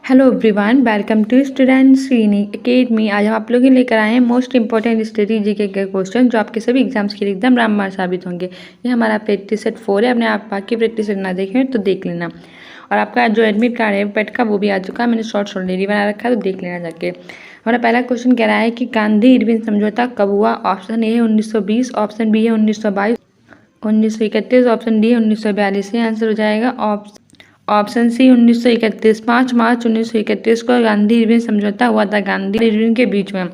Hello everyone, welcome to student Shrini academy. आज हम आप लोगों के लेकर आए हैं मोस्ट इंपॉर्टेंट स्टडी जीके के क्वेश्चन जो आपके सभी एग्जाम्स के लिए एकदम रामबाण साबित होंगे। ये हमारा प्रैक्टिस सेट 4 है। अपने आप बाकी प्रैक्टिस सेट ना देखें तो देख लेना। और आपका जो एडमिट कार्ड है पेट का वो भी आ चुका है। मैंने शॉर्ट ऑलरेडी बना रखा है, तो देख लेना जाके। हमारा पहला क्वेश्चन कह रहा है कि गांधी इरविन समझौता कब हुआ। ऑप्शन ए है 1920, ऑप्शन बी है 1922, 1931, ऑप्शन डी है 1942। ये आंसर हो जाएगा ऑप्शन सी 1931। 5 मार्च 1931 को गांधी इरविन समझौता हुआ था गांधी इरविन के बीच में।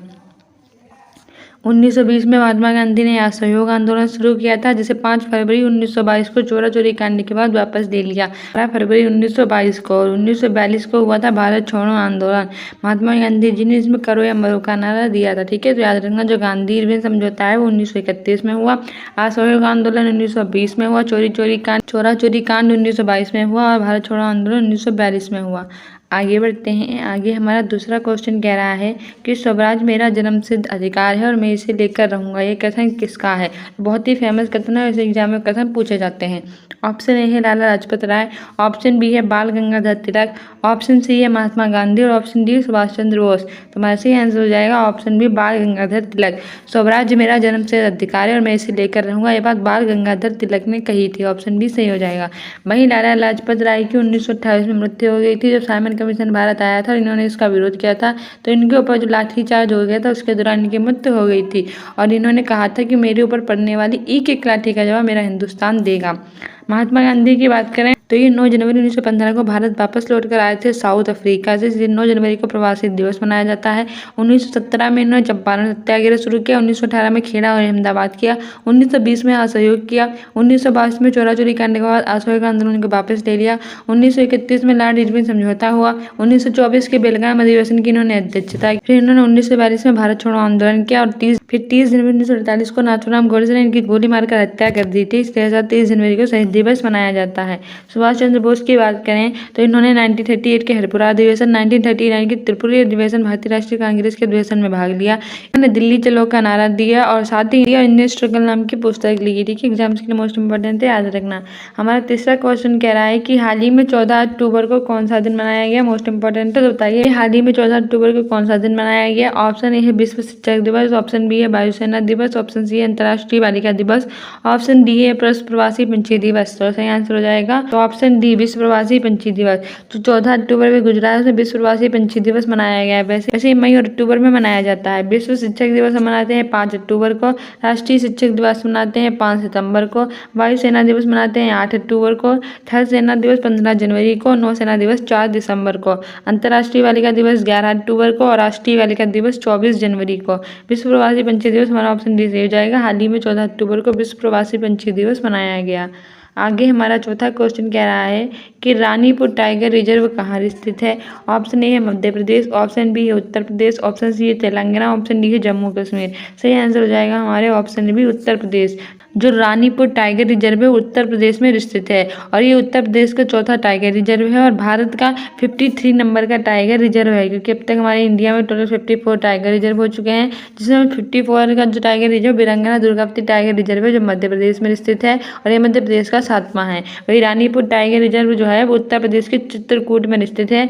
1920 में महात्मा गांधी ने असहयोग आंदोलन शुरू किया था, जिसे 5 फरवरी 1922 को चोरा चोरी कांड के बाद वापस ले लिया। 12 फरवरी 1922 को और 1942 को हुआ था भारत छोड़ो आंदोलन। महात्मा गांधी जी ने इसमें करो या मरो का नारा दिया था। ठीक है, तो याद रखना जो गांधी इरविन समझौता है वो 1931 में हुआ, असहयोग आंदोलन 1920 में हुआ, चोरा चोरी कांड 1922 में हुआ और भारत छोड़ो आंदोलन 1942 में हुआ। आगे बढ़ते हैं। आगे हमारा दूसरा क्वेश्चन कह रहा है कि स्वराज मेरा जन्मसिद्ध अधिकार है और मैं इसे लेकर रहूंगा। ये कथन किसका है। बहुत ही फेमस कथन है, ऐसे एग्जाम में कथन पूछे जाते हैं। ऑप्शन ए है लाला लाजपत राय, ऑप्शन बी है बाल गंगाधर तिलक, ऑप्शन सी है महात्मा गांधी और ऑप्शन डी सुभाष चंद्र बोस। तो हमारा सही आंसर हो जाएगा ऑप्शन बी बाल गंगाधर तिलक। स्वराज मेरा जन्मसिद्ध अधिकार है और मैं इसे लेकर रहूंगा, ये बात बाल गंगाधर तिलक ने कही थी। ऑप्शन बी सही हो जाएगा। वहीं लाला लाजपत राय की 1928 में मृत्यु हो गई थी, जब साइमन कमीशन भारत आया था और इन्होंने इसका विरोध किया था। तो इनके ऊपर जो लाठीचार्ज हो गया था उसके दौरान इनकी मृत्यु हो गई थी और इन्होंने कहा था कि मेरे ऊपर पड़ने वाली एक एक लाठी का जवाब मेरा हिंदुस्तान देगा। महात्मा गांधी की बात करें तो ये 9 जनवरी 1915 को भारत वापस लौटकर आए थे साउथ अफ्रीका से। इस दिन 9 जनवरी को प्रवासी दिवस मनाया जाता है। 1917 में इन्होंने चंपारण सत्याग्रह शुरू किया, 1918 में खेड़ा और अहमदाबाद किया, 1920 में असहयोग किया, 1922 में चोरा चोरी कांड के बाद असहयोग आंदोलन को वापस ले लिया, 1931 में लॉर्ड इरविन समझौता हुआ, 1924 के बेलगाम अधिवेशन की इन्होंने अध्यक्षता की। फिर इन्होंने 1942 में भारत छोड़ो आंदोलन किया और 30 जनवरी 1948 को नाथूराम गोडसे ने इनकी गोली मारकर हत्या कर दी थी। इसके साथ 30 जनवरी को शहीद दिवस मनाया जाता है। सुभाष चंद्र बोस की बात करें तो इन्होंने 1938 के हरिपुरा अधिवेशन, 1939 के त्रिपुरी अधिवेशन, भारतीय राष्ट्रीय कांग्रेस के अधिवेशन में भाग लिया। इन्होंने दिल्ली चलो का नारा दिया और साथ ही इंडियन स्ट्रगल नाम की पुस्तक लिखी थी। एग्जाम्स के लिए मोस्ट इंपोर्टेंट है, याद रखना। हमारा तीसरा क्वेश्चन कह रहा है कि हाल ही में 14 अक्टूबर को कौन सा दिन मनाया गया। मोस्ट इंपोर्टेंट है, तो बताइए हाल ही में 14 अक्टूबर को कौन सा दिन मनाया गया। ऑप्शन ए है विश्व शिक्षक दिवस, ऑप्शन बी है वायुसेना दिवस, ऑप्शन सी है अंतर्राष्ट्रीय बालिका दिवस, ऑप्शन डी है प्रवासी पंछी दिवस। तो सही आंसर हो जाएगा तो ऑप्शन डी विश्व प्रवासी पंछी दिवस। जो 14 अक्टूबर में गुजरात में विश्व प्रवासी पंछी दिवस मनाया गया है। वैसे मई और अक्टूबर में मनाया जाता है। विश्व शिक्षक दिवस हम मनाते हैं 5 अक्टूबर को, राष्ट्रीय शिक्षक दिवस मनाते हैं 5 सितंबर को, वायुसेना दिवस मनाते हैं 8 अक्टूबर को, थल सेना दिवस 15 जनवरी को, नौसेना दिवस 4 दिसंबर को, अंतर्राष्ट्रीय बालिका दिवस 11 अक्टूबर को और राष्ट्रीय बालिका दिवस 24 जनवरी को। विश्व प्रवासी पंछी दिवस हमारा ऑप्शन डी हो जाएगा। हाल ही में 14 अक्टूबर को विश्व प्रवासी पंछी दिवस मनाया गया। आगे हमारा चौथा क्वेश्चन कह रहा है कि रानीपुर टाइगर रिजर्व कहाँ स्थित है। ऑप्शन ए है मध्य प्रदेश, ऑप्शन बी है उत्तर प्रदेश, ऑप्शन सी है तेलंगाना, ऑप्शन डी है जम्मू कश्मीर। सही आंसर हो जाएगा हमारे ऑप्शन बी उत्तर प्रदेश। जो रानीपुर टाइगर रिजर्व है उत्तर प्रदेश में स्थित है और ये उत्तर प्रदेश का चौथा टाइगर रिजर्व है और भारत का 53 नंबर का टाइगर रिजर्व है, क्योंकि अब तक हमारे इंडिया में टोटल 54 टाइगर रिजर्व हो चुके हैं, जिसमें 54 का जो टाइगर रिजर्व वीरांगना दुर्गावती टाइगर रिजर्व है जो मध्य प्रदेश में स्थित है और ये मध्य प्रदेश का 7वां है। वही रानीपुर टाइगर रिजर्व जो है वो उत्तर प्रदेश के चित्रकूट में स्थित है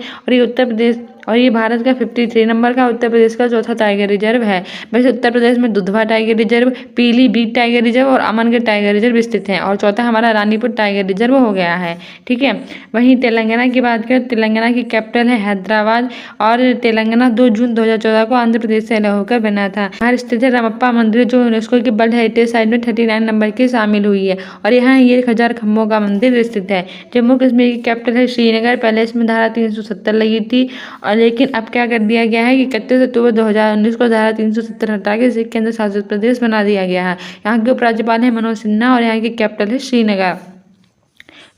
और ये भारत का 53 नंबर का उत्तर प्रदेश का चौथा टाइगर रिजर्व है। वैसे उत्तर प्रदेश में Dudhwa tiger reserve, Pilibhit tiger reserve और अमनगढ़ टाइगर रिजर्व स्थित हैं और चौथा हमारा रानीपुर टाइगर रिजर्व हो गया है। ठीक है, वहीं तेलंगाना की बात करें, तेलंगाना की कैपिटल है हैदराबाद और तेलंगाना 2 जून 2014 को आंध्र प्रदेश से अलग होकर बना था। यहाँ स्थित है रामप्पा मंदिर जो यूनेस्को की वर्ल्ड हेरिटेज साइट में 39 नंबर की शामिल हुई है और यहाँ ये 1000 खम्भों का मंदिर स्थित है। जम्मू कश्मीर की कैपिटल है श्रीनगर। पहले इसमें धारा 370 लगी थी और लेकिन अब क्या कर दिया गया है कि 31 अक्टूबर 2019 को धारा 370 हटा के इसे केंद्र शासित प्रदेश बना दिया गया है। यहाँ के उपराज्यपाल है मनोज सिन्हा और यहाँ की कैपिटल है श्रीनगर।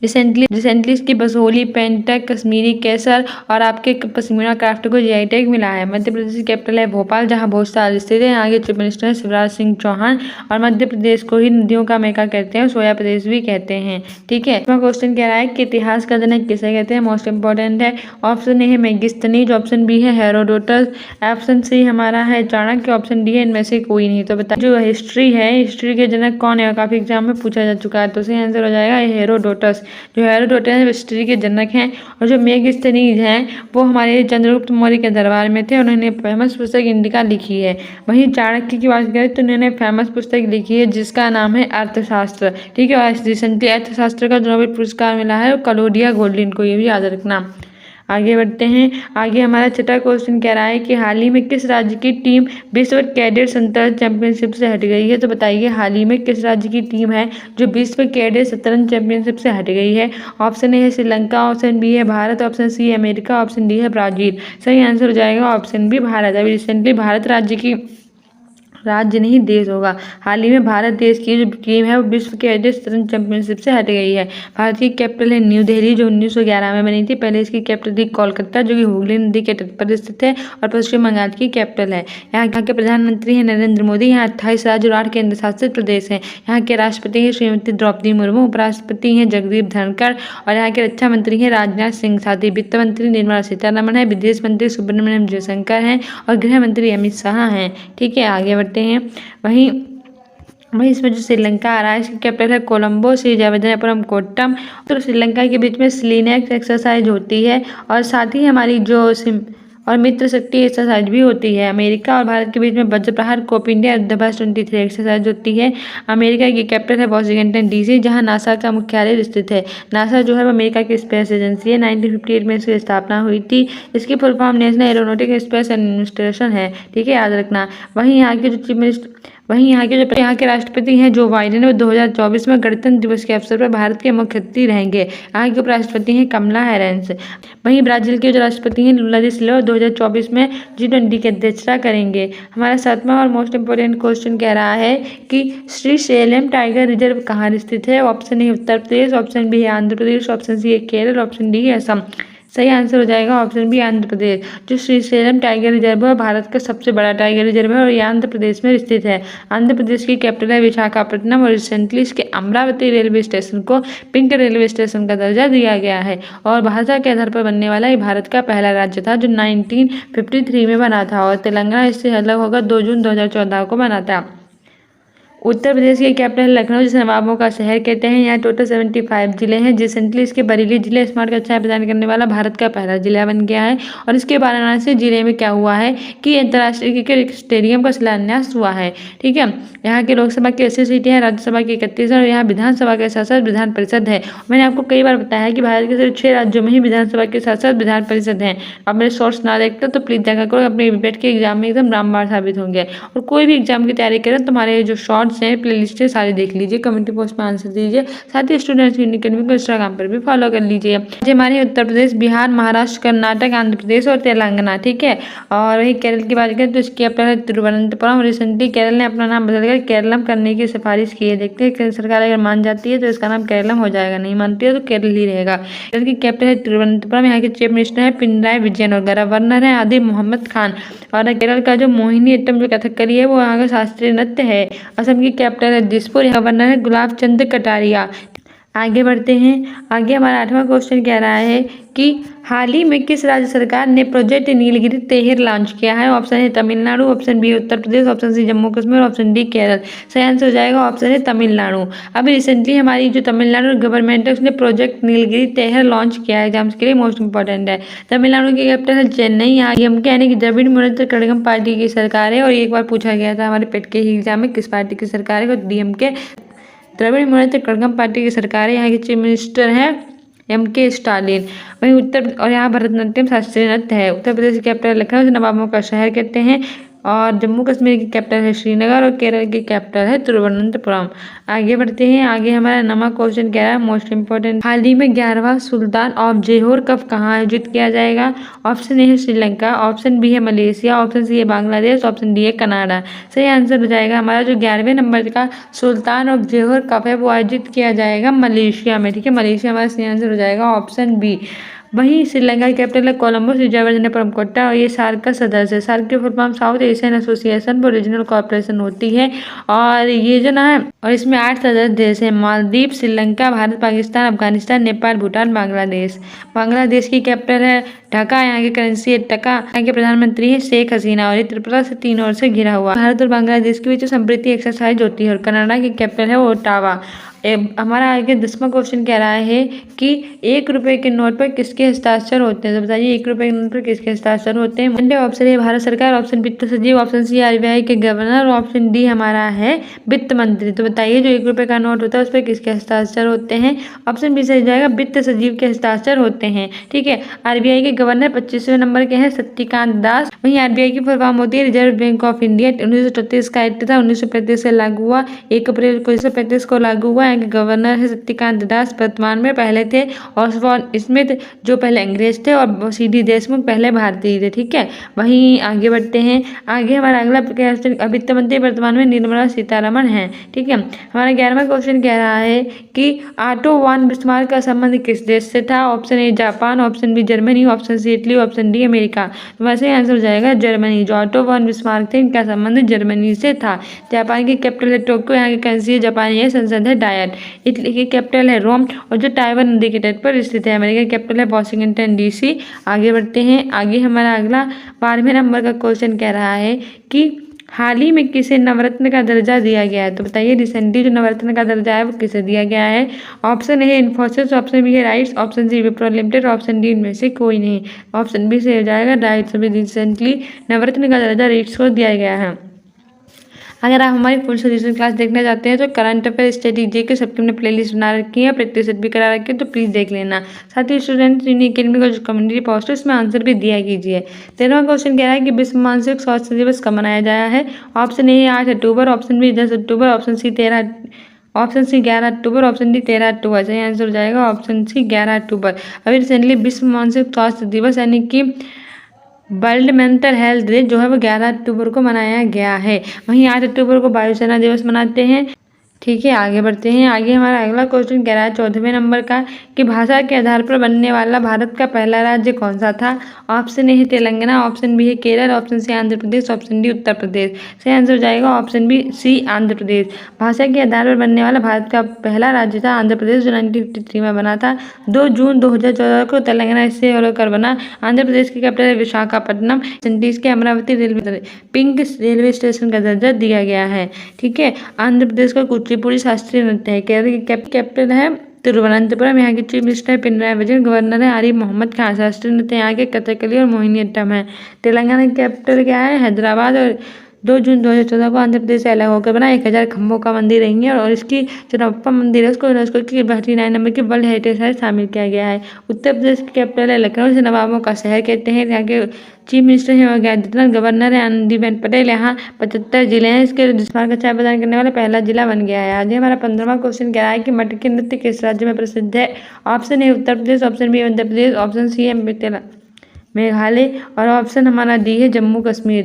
रिसेंटली इसकी बसोली, पेंटक, कश्मीरी केसर और आपके पश्मीना क्राफ्ट को जीआई टैग मिला है। मध्य प्रदेश की कैपिटल है भोपाल जहां बहुत साल स्थित है। यहाँ के चीफ मिनिस्टर है शिवराज सिंह चौहान और मध्य प्रदेश को ही नदियों का मेका कहते हैं, सोया प्रदेश भी कहते हैं। ठीक है, इसमें क्वेश्चन कह रहा है कि इतिहास का जनक किसे कहते हैं। मोस्ट इंपॉर्टेंट है। ऑप्शन ए है मेगिस्तनीज, ऑप्शन बी है हेरोडोटस, ऑप्शन सी हमारा है चाणक्य, ऑप्शन डी है इनमें से कोई नहीं। तो बता जो हिस्ट्री है, हिस्ट्री के जनक कौन है, काफी एग्जाम में पूछा जा चुका है। तो सही आंसर हो जाएगा हेरोडोटस। जो हेरोडोटस हिस्ट्री के जनक हैं, और जो मेगस्थनीज हैं वो हमारे चंद्रगुप्त मौर्य के दरबार में थे। उन्होंने फेमस पुस्तक इंडिका लिखी है। वहीं चाणक्य की बात करें तो उन्होंने फेमस पुस्तक लिखी है जिसका नाम है अर्थशास्त्र। ठीक है, और रिसेंटली अर्थशास्त्र का जो नोबेल पुरस्कार मिला है क्लौडिया गोल्डिन को, ये भी याद रखना। आगे बढ़ते हैं। आगे हमारा छठा क्वेश्चन कह रहा है कि हाल ही में किस राज्य की टीम विश्व कैडेट शतरंज चैंपियनशिप से हट गई है। तो बताइए हाल ही में किस राज्य की टीम है जो विश्व कैडेट शतरंज चैंपियनशिप से हट गई है। ऑप्शन ए है श्रीलंका, ऑप्शन बी है भारत, ऑप्शन सी है अमेरिका, ऑप्शन डी है ब्राजील। सही आंसर हो जाएगा ऑप्शन बी भारत। अभी रिसेंटली भारत राज्य नहीं देश होगा। हाल ही में भारत देश की जो टीम है वो विश्व कैडेट शतरंज चैंपियनशिप से हट गई है। भारत की कैपिटल है न्यू दिल्ली, जो 1911 में बनी थी। पहले इसकी कैपिटल थी कोलकाता, जो कि हुगली नदी के तट पर स्थित है और पश्चिम बंगाल की कैपिटल है। यहाँ के प्रधानमंत्री हैं नरेंद्र मोदी। यहाँ 28 राज्य और 8 केंद्र शासित प्रदेश हैं। यहाँ के राष्ट्रपति हैं श्रीमती द्रौपदी मुर्मू, उपराष्ट्रपति हैं जगदीप धनखड़, और यहाँ के रक्षा मंत्री हैं राजनाथ सिंह। साथ ही वित्त मंत्री निर्मला सीतारमण है, विदेश मंत्री सुब्रमण्यम जयशंकर हैं, और गृह मंत्री अमित शाह हैं। ठीक है, आगे बढ़ते हैं। वहीं इसमें जो श्रीलंका आ रहा है इसकी कैपिटल है कोलंबो, श्रीजयवर्धनेपुरम कोट्टम। तो श्रीलंका के बीच में स्लीनेक्स एक्सरसाइज होती है, और साथ ही हमारी जो और मित्र शक्ति एक्सरसाइज भी होती है। अमेरिका और भारत के बीच में वज्र प्रहार कोप इंडिया युद्धाभ्यास 23 एक्सरसाइज होती है। अमेरिका की कैपिटल है वॉशिंगटन डीसी, जहां नासा का मुख्यालय स्थित है। नासा जो है वो अमेरिका की स्पेस एजेंसी है। 1958 में इसकी स्थापना हुई थी। इसकी full form national aeronautic space administration है। ठीक है, याद रखना। यहाँ के राष्ट्रपति हैं जो बाइडेन, वो 2024 में गणतंत्र दिवस के अवसर पर भारत के मुख्य अतिथि रहेंगे। यहाँ के उपराष्ट्रपति हैं कमला हैरिस। वहीं ब्राजील के जो राष्ट्रपति हैं लुला डी सिल्वा 2024 में G20 की अध्यक्षता करेंगे। हमारा 7वां और मोस्ट इंपोर्टेंट क्वेश्चन कह रहा है कि श्रीशैलम टाइगर रिजर्व कहाँ स्थित है। Option A Uttar Pradesh, option B है आंध्र प्रदेश, ऑप्शन सी है केरल, ऑप्शन डी है असम। सही आंसर हो जाएगा ऑप्शन बी आंध्र प्रदेश। जो श्रीशैलम टाइगर रिजर्व है भारत का सबसे बड़ा टाइगर रिजर्व है और ये आंध्र प्रदेश में स्थित है। आंध्र प्रदेश की कैपिटल है विशाखापट्टनम, और रिसेंटली इसके अमरावती रेलवे स्टेशन को पिंक रेलवे स्टेशन का दर्जा दिया गया है। और भाषा के आधार पर बनने वाला ये भारत का पहला राज्य था जो 1953 में बना था, और तेलंगाना इससे अलग होकर 2 जून 2014 को बना था। उत्तर प्रदेश की कैपिटल लखनऊ, जिसे नवाबों का शहर कहते हैं। यहाँ टोटल 75 जिले हैं। रिसेंटली इसके बरेली जिले स्मार्ट कक्षाएं प्रदान करने वाला भारत का पहला जिला बन गया है। और इसके वाराणसी जिले में क्या हुआ है कि अंतर्राष्ट्रीय क्रिकेट स्टेडियम का शिलान्यास हुआ है। ठीक है, यहाँ की लोकसभा की 80 सीटें हैं, राज्यसभा की 31 और यहाँ विधानसभा के साथ साथ विधान परिषद है। मैंने आपको कई बार बताया है कि भारत के सिर्फ 6 राज्यों में ही विधानसभा के साथ साथ विधान परिषद है। अब मेरे शॉर्ट्स ना देखते तो प्लीज देखा करो, अपने बीपीएड के एग्जाम में एकदम रामबाण साबित होंगे। और कोई भी एग्जाम की तैयारी करें तुम्हारे जो शॉर्ट्स हैं प्लेलिस्ट है सारे देख लीजिए, कम्युनिटी पोस्ट में आंसर दीजिए। साथ ही स्टूडेंट्स यूनिक अकेडमी को इंस्टाग्राम पर भी फॉलो कर लीजिए। हमारे उत्तर प्रदेश, बिहार, महाराष्ट्र, कर्नाटक, आंध्र प्रदेश और तेलंगाना। ठीक है, और वही केरल की बात करें तो इसकी कैपिटल है तिरुवनंतपुरम। रिसेंटली केरल ने अपना नाम बदलकर केरलम करने की सिफारिश की है। देखते हैं केंद्र सरकार अगर मान जाती है तो इसका नाम केरलम हो जाएगा, नहीं मानती है तो केरल ही रहेगा। केरल की कैपिटल है तिरुवनंतपुरम। यहाँ के चीफ मिनिस्टर है पिनराई विजयन और गवर्नर है आदिल मोहम्मद खान। और केरल का जो मोहिनीअट्टम जो कथकली है वो यहाँ का शास्त्रीय नृत्य है। असम की कैपिटल है दिसपुर, गवर्नर है गुलाब चंद कटारिया। आगे बढ़ते हैं। आगे हमारा 8वां क्वेश्चन कह रहा है कि हाल ही में किस राज्य सरकार ने प्रोजेक्ट नीलगिरी तेहर लॉन्च किया है। ऑप्शन है Tamil Nadu, option B Uttar Pradesh, option C Jammu Kashmir, option D Kerala. सही आंसर हो जाएगा ऑप्शन है तमिलनाडु। अभी रिसेंटली हमारी जो तमिलनाडु गवर्नमेंट है उसने प्रोजेक्ट नीलगिरी तेहर लॉन्च किया है, एग्जाम्स के लिए मोस्ट इंपॉर्टेंट है। तमिलनाडु की कैपिटल है चेन्नई। यहाँ डीएमके यानी कि द्रविड़ मुनेत्र कड़गम पार्टी की सरकार है। और एक बार पूछा गया था हमारे पेट के एग्जाम में किस पार्टी की सरकार है, तो डीएमके द्रविड़ मुनेत्र कड़गम पार्टी की सरकार है। यहाँ के चीफ मिनिस्टर हैं MK स्टालिन। वहीं और यहाँ भरतनाट्यम शास्त्रीय नृत्य है। उत्तर प्रदेश की कैपिटल लखनऊ, से नवाबों का शहर कहते हैं। और जम्मू कश्मीर की कैपिटल है श्रीनगर, और केरल की कैपिटल है तिरुवनंतपुरम। आगे बढ़ते हैं। आगे हमारा 9वां क्वेश्चन कह रहा है मोस्ट इंपोर्टेंट, हाल ही में 11वां सुल्तान ऑफ जोहोर कप कहाँ आयोजित किया जाएगा। ऑप्शन ए है श्रीलंका, ऑप्शन बी है मलेशिया, ऑप्शन सी है बांग्लादेश, ऑप्शन डी है कनाडा। सही आंसर हो जाएगा हमारा जो 11वें नंबर का सुल्तान ऑफ जोहोर कप है वो आयोजित किया जाएगा मलेशिया में। ठीक है, मलेशिया हमारा सही आंसर हो जाएगा ऑप्शन बी। वहीं श्रीलंका की कैपिटल है कोलंबो, श्रीजयवर्धनेपुरम कोट्टा, और ये सार्क का सदस्य है। सार्क की full form south Asian association for regional cooperation होती है। और ये जो ना है, और इसमें 8 सदस्य देश हैं, मालदीव, श्रीलंका, भारत, पाकिस्तान, अफगानिस्तान, नेपाल, भूटान, बांग्लादेश। बांग्लादेश की कैपिटल है टका यहाँ की करेंसी है टका। यहाँ के प्रधानमंत्री है शेख हसीना और ये त्रिपुरा से 3 ओर से घिरा हुआ। भारत और बांग्लादेश के बीच समृद्धि एक्सरसाइज होती है और कनाडा की कैपिटल है ओटावा। हमारा आगे 10वां क्वेश्चन कह रहा है कि 1 रुपए के नोट पर किसके हस्ताक्षर होते हैं। तो बताइए 1 रुपए के नोट पर किसके हस्ताक्षर होते हैं। मंडे ऑप्शन ए भारत सरकार, ऑप्शन वित्त सचिव, ऑप्शन सी आरबीआई के गवर्नर, ऑप्शन डी हमारा है वित्त मंत्री। तो बताइए जो 1 रुपए का नोट होता है उस पर किसके हस्ताक्षर होते हैं। ऑप्शन बी सही जाएगा, वित्त सचिव के हस्ताक्षर होते हैं। ठीक है, आरबीआई के गवर्नर 25वें नंबर के हैं शक्तिकांत दास। वहीं आरबीआई की फुल फॉर्म होती है रिजर्व बैंक ऑफ इंडिया। 1933 का एक्ट था, 1935 से लागू हुआ, 1 अप्रैल 1935 को लागू हुआ। गवर्नर है शक्तिकांत दास, वर्तमान में पहले थे ऑसबॉर्न स्मिथ जो पहले अंग्रेज थे और सीडी देशमुख पहले भारतीय थे। ठीक है, वहीं आगे बढ़ते हैं। आगे हमारा अगला वित्त मंत्री वर्तमान में निर्मला सीतारमण है। ठीक है, हमारा 11वां क्वेश्चन कह रहा है कि ऑटो वन बिस्मार्क का संबंध किस देश से था। Option A Japan, option B Germany, option C Italy, option D America. तो वैसे आंसर हो जाएगा जर्मनी। जो ऑटो वन बिस्मार्क थे इनका संबंध जर्मनी से था। जापान की कैपिटल है टोक्यो, यहाँ की करेंसी है जापानी, संसद है डायट। इटली की कैपिटल है रोम और जो टाइवन नदी के तट पर स्थित है। अमेरिका की कैपिटल है वॉशिंगटन डीसी। आगे बढ़ते हैं। आगे हमारा अगला 12वें नंबर का क्वेश्चन कह रहा है कि हाल ही में किसे नवरत्न का दर्जा दिया गया है। तो बताइए रिसेंटली जो नवरत्न का दर्जा है वो किसे दिया गया है। Option A Infosys, option B है RITES, option C Wipro limited, option D इनमें से कोई नहीं। ऑप्शन बी से हो जाएगा राइट्स। अभी रिसेंटली नवरत्न का दर्जा राइट्स को दिया गया है। अगर आप हमारी फुल सॉल्यूशन क्लास देखना चाहते हैं तो करंट अफेयर स्टडी जीके सबकी हमने प्लेलिस्ट बना रखी है, प्रैक्टिस सेट भी करा रखी है, तो प्लीज़ देख लेना। साथ ही स्टूडेंट्स यूनिक अकेडमी का जो कम्युनिटी पोस्ट है उसमें आंसर भी दिया कीजिए। 13वां क्वेश्चन कह रहा है कि विश्व मानसिक स्वास्थ्य दिवस कब मनाया जाया है। ऑप्शन ए 8 अक्टूबर, ऑप्शन बी 10 अक्टूबर, ऑप्शन सी 11 अक्टूबर, ऑप्शन डी 13 अक्टूबर। सही आंसर हो जाएगा ऑप्शन सी 11 अक्टूबर। अभी रिसेंटली विश्व मानसिक स्वास्थ्य दिवस यानी कि वर्ल्ड मेंटल हेल्थ डे जो है वो 11 अक्टूबर को मनाया गया है। वहीं 8 अक्टूबर को वायुसेना दिवस मनाते हैं। ठीक है, आगे बढ़ते हैं। आगे हमारा अगला क्वेश्चन कह रहा है 14वें नंबर का कि भाषा के आधार पर बनने वाला भारत का पहला राज्य कौन सा था। ऑप्शन ए है तेलंगाना, ऑप्शन बी है Kerala, option C Andhra Pradesh, option D Uttar Pradesh. सही आंसर हो जाएगा option B C Andhra Pradesh. भाषा के आधार पर बनने वाला भारत का पहला राज्य था आंध्र प्रदेश जो 1953 में बना था। 2 जून 2014 को तेलंगाना इससे होकर बना। आंध्र प्रदेश की कैपिटल है विशाखापट्टनम। छत्तीस के Amravati railway pink railway station का दर्जा दिया गया है। ठीक है, आंध्र प्रदेश का कुचिपुड़ी शास्त्रीय नृत्य है। केरल की कैपिटल है तिरुवनंतपुरम। यहाँ के chief minister Pinarayi Vijayan, governor है आरिफ मोहम्मद खान। शास्त्रीय नृत्य यहाँ के कथकली और मोहिनीअट्टम है। तेलंगाना की कैपिटल क्या है हैदराबाद और 2 जून 2014 को आंध्र प्रदेश से अलग होकर बना। 1000 खम्भों का मंदिर रहेंगे और इसकी जो नवप्पा मंदिर है उसको यूनेस्को की 39 नंबर की वर्ल्ड हेरिटेज साइट शामिल किया गया है। उत्तर प्रदेश की कैपिटल है लखनऊ, इसे नवाबों का शहर कहते हैं। यहाँ के चीफ मिनिस्टर हैं योगी आदित्यनाथ, गवर्नर है आनंदीबेन पटेल। यहाँ 75 जिले हैं। इसके जिस्मार का चाय प्रदान करने वाला पहला जिला बन गया है। आगे हमारा 15वां क्वेश्चन कह रहा है कि मटकी नृत्य किस राज्य में प्रसिद्ध है। Option A Uttar Pradesh, option B Madhya Pradesh, option C है मेघालय और ऑप्शन हमारा डी है जम्मू कश्मीर।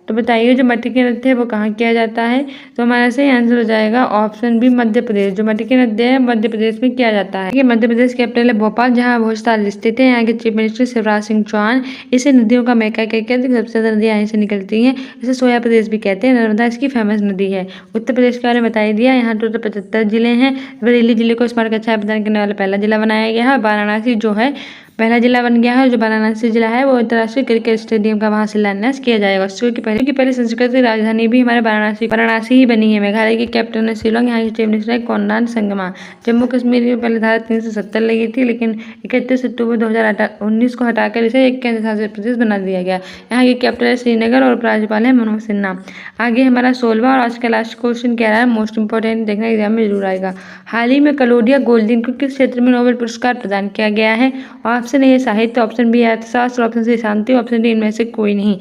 तो बताइए जो मटकी नृत्य है वो कहाँ किया जाता है। तो हमारा सही आंसर हो जाएगा ऑप्शन बी मध्य प्रदेश। जो मटकी नृत्य है मध्य प्रदेश में किया जाता है। ये मध्य प्रदेश कैपिटल है भोपाल जहाँ भोजताल स्थित है। यहाँ के चीफ मिनिस्टर शिवराज सिंह चौहान। इसे नदियों का मैका कहते हैं, सबसे ज्यादा नदियाँ यहीं से निकलती हैं। इसे सोया प्रदेश भी कहते हैं। नर्मदा इसकी फेमस नदी है। उत्तर प्रदेश के बारे में बता दिया। यहाँ टोटल 75 जिले हैं। बरेली जिले को स्मारक अच्छा प्रदान करने वाला पहला जिला बनाया गया है। वाराणसी जो है पहला जिला बन गया है। जो वाराणसी जिला है वो अंतर्राष्ट्रीय क्रिकेट स्टेडियम का वहां शिलान्यास किया जाएगा। की पहली संस्कृत राजधानी भी हमारे वाराणसी ही बनी है। मेघालय की कैपिटल है शिलोंग। यहाँ की चीफ मिनिस्टर है कोनराड संगमा। जम्मू कश्मीर में पहले धारा 370 लगी थी लेकिन 31 अक्टूबर 2019 को हटाकर इसे एक केंद्र शासित प्रदेश बना दिया गया। यहाँ की कैपिटल है श्रीनगर और उपराज्यपाल है मनोज सिन्हा। आगे हमारा 16वां और आज का लास्ट क्वेश्चन कह रहा है मोस्ट इंपोर्टेंट, देखना एग्जाम में जरूर आएगा। हाल ही में क्लौडिया गोल्डिन को किस क्षेत्र में नोबेल पुरस्कार प्रदान किया गया है। ऑप्शन ए साहित्य, ऑप्शन बी अर्थशास्त्र, ऑप्शन सी शांति, ऑप्शन डी इनमें से कोई नहीं।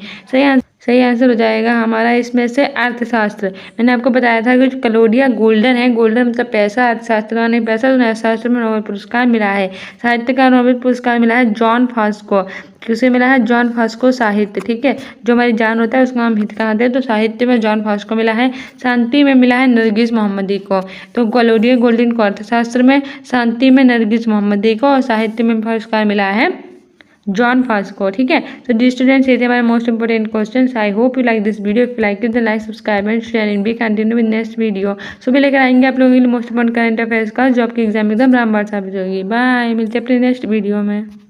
सही आंसर हो जाएगा हमारा इसमें से अर्थशास्त्र। मैंने आपको बताया था कि जो क्लौडिया गोल्डन है, गोल्डन मतलब पैसा, अर्थशास्त्र माने पैसा, तो अर्थशास्त्र में नोबेल पुरस्कार मिला है। साहित्य का नोबेल पुरस्कार मिला है जॉन फास्को। किसे मिला है? जॉन फास्को साहित्य। ठीक है, जो हमारी जान होता है उसका हम हित कहते हैं, तो साहित्य में जॉन फास्को मिला है। शांति में मिला है नरगिस मोहम्मदी को। तो क्लौडिया गोल्डन को अर्थशास्त्र में, शांति में नरगिस मोहम्मदी को और साहित्य में पुरस्कार मिला है जॉन फास्को। ठीक है, तो डी स्टूडेंट्स ये थे हमारे most important questions. I hope you like this video. If you like it like subscribe and share in B continue with next video. सुबह लेकर आएंगे आप लोगों के लिए मोस्ट इंपोर्टेंट करंट अफेयर्स का जो आपकी एग्जाम एकदम रामबाण साबित होगी। बाय, मिलते हैं अपने नेक्स्ट वीडियो में।